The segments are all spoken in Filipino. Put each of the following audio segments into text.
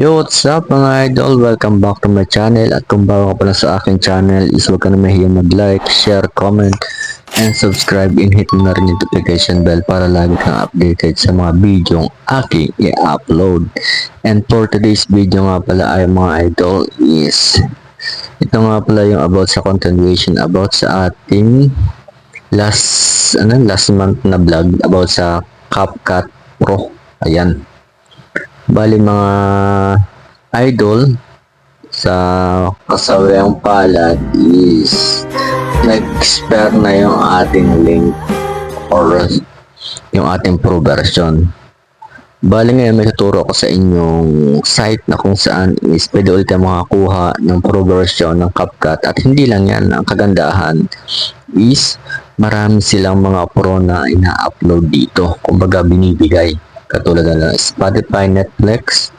Yo, what's up mga idol? Welcome back to my channel. At kung bago ka pala sa aking channel is huwag ka na mahiyang mag-like, share, comment, and subscribe and hit mo na rin yung notification bell para lagi kang updated sa mga video aking i-upload. And for today's video nga pala ay mga idol is ito nga pala yung about sa continuation about sa ating last month na vlog about sa CapCut Pro. Ayan. Bali mga idol, sa kasawayang palad is nag-expire na yung ating link or yung ating pro version. Bali ngayon may tuturo ko sa inyong site na kung saan is pwede ulit tayo makakuha ng pro version ng CapCut. At hindi lang yan, ang kagandahan is marami silang mga pro na ina-upload dito, kumbaga binibigay, katulad na Spotify, Netflix,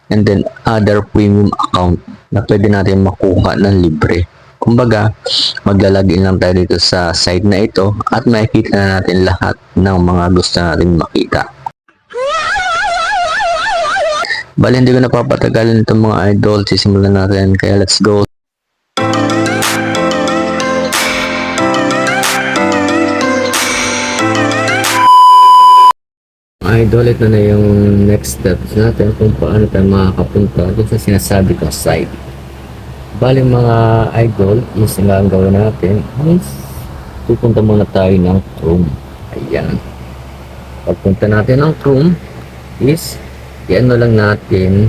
and then other premium account na pwede natin makuha ng libre. Kumbaga, maglalagin lang tayo dito sa site na ito at makikita na natin lahat ng mga gusto natin makita. Bali, hindi ko napapatagalin itong mga idol. Sisimulan natin. Kaya let's go. Idol, ito na yung next steps natin kung paano tayo makakapunta dito sa sinasabi kong site. Bali mga idol, is nga ang gawin natin is pupunta muna tayo ng Chrome. Ayan. Pagpunta natin ng Chrome is i-ano lang natin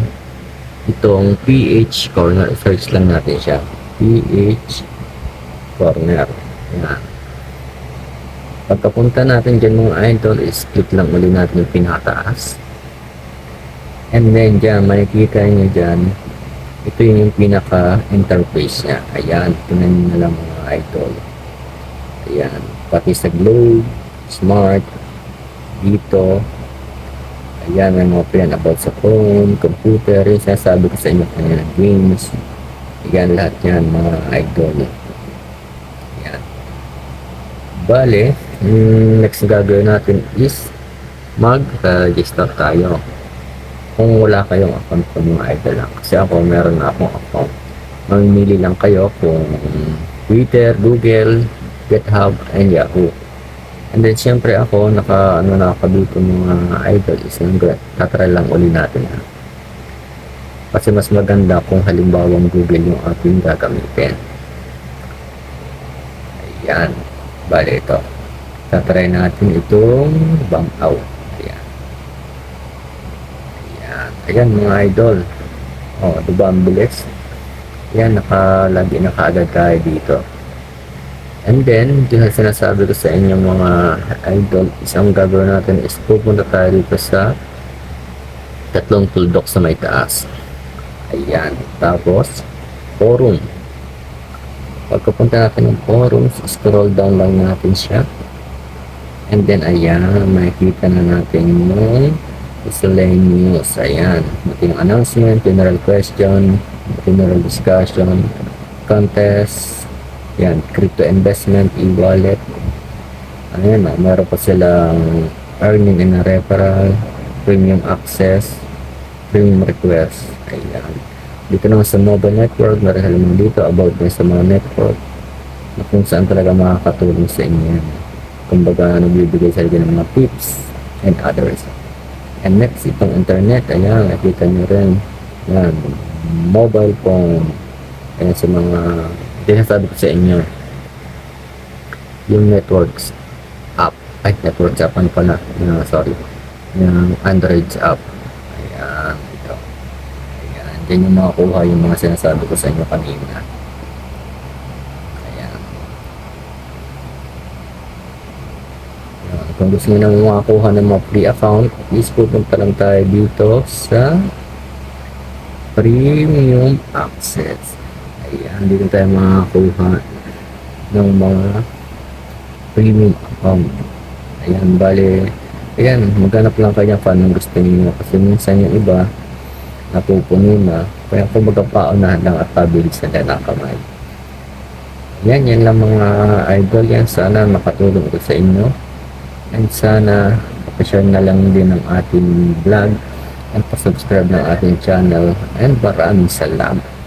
itong PH Corner. Search lang natin siya. PH Corner. Ayan. Pagkapunta natin dyan mga idol is click lang ulit natin yung pinakataas. And then dyan, makikita nyo dyan, ito yung pinaka-interface niya. Ayan, tinan nyo na lang mga idol. Ayan, pati sa Globe, Smart, dito. Ayan, may mga plan about sa phone, computer, yung sinasabi ko sa inyo kanina, games. Ayan, lahat yan mga idol. Ayan. Bale, next na gagawin natin is mag-register tayo. Kung wala kayong account po mga idol lang. Kasi ako, meron na akong account. Mamimili lang kayo kung Twitter, Google, GitHub, and Yahoo. And then, syempre ako, nakadito mga idol is tatry lang uli natin. Ha? Kasi mas maganda kung halimbawa Google yung ating gagamitin. Ayan. Bale, ito. Tatry natin itong bump out. Ayan. Ayan. Ayan mga idol. O, diba ang bilis? Ayan, nakalagi na kaagad tayo dito. And then, dito sinasabi ko sa inyo mga idol, isang gagawin natin is pupunta tayo dito sa tatlong tuldok sa may taas. Ayan. Tapos, forum. Pagkapunta natin ng forum, scroll down lang natin siya. And then, ayan, makikita na natin yung miscellaneous. Ayan, yung announcement, general question, general discussion, contest, ayan, crypto investment, e-wallet. Ayan, meron pa silang earning and referral, premium access, premium request. Ayan. Dito naman sa mobile network, meron naman dito about sa mga network na kung saan talaga makakatulong sa inyo. Kumbaga, nagbibigay sa ng mga tips and others. And next, itong internet, ayan, nakita nyo rin. Ayan, mobile phone. Ayan, sa mga, sinasabi ko sa inyo, yung networks app. Ay, networks app, ano pala? Sorry. Yung Android app. Ayan, ito. Ayan, dyan yung makakuha yung mga sinasabi ko sa inyo kanina. Kung gusto nyo nang makakuha ng mga free account, please pupunta lang tayo dito sa premium access. Ayan, dito tayo makakuha ng mga premium account. Ayan, bale, ayan, maghanap lang kayo ng fan ng gusto niyo kasi minsan yung iba napupuno na. Kaya kung magpapaunahan lang at pabilis na lang kamay. Ayan, yan lang mga idol. Yan, sana makatulong ito sa inyo. And sana, share na lang din ang ating vlog and pa-subscribe ng ating channel, and maraming salamat.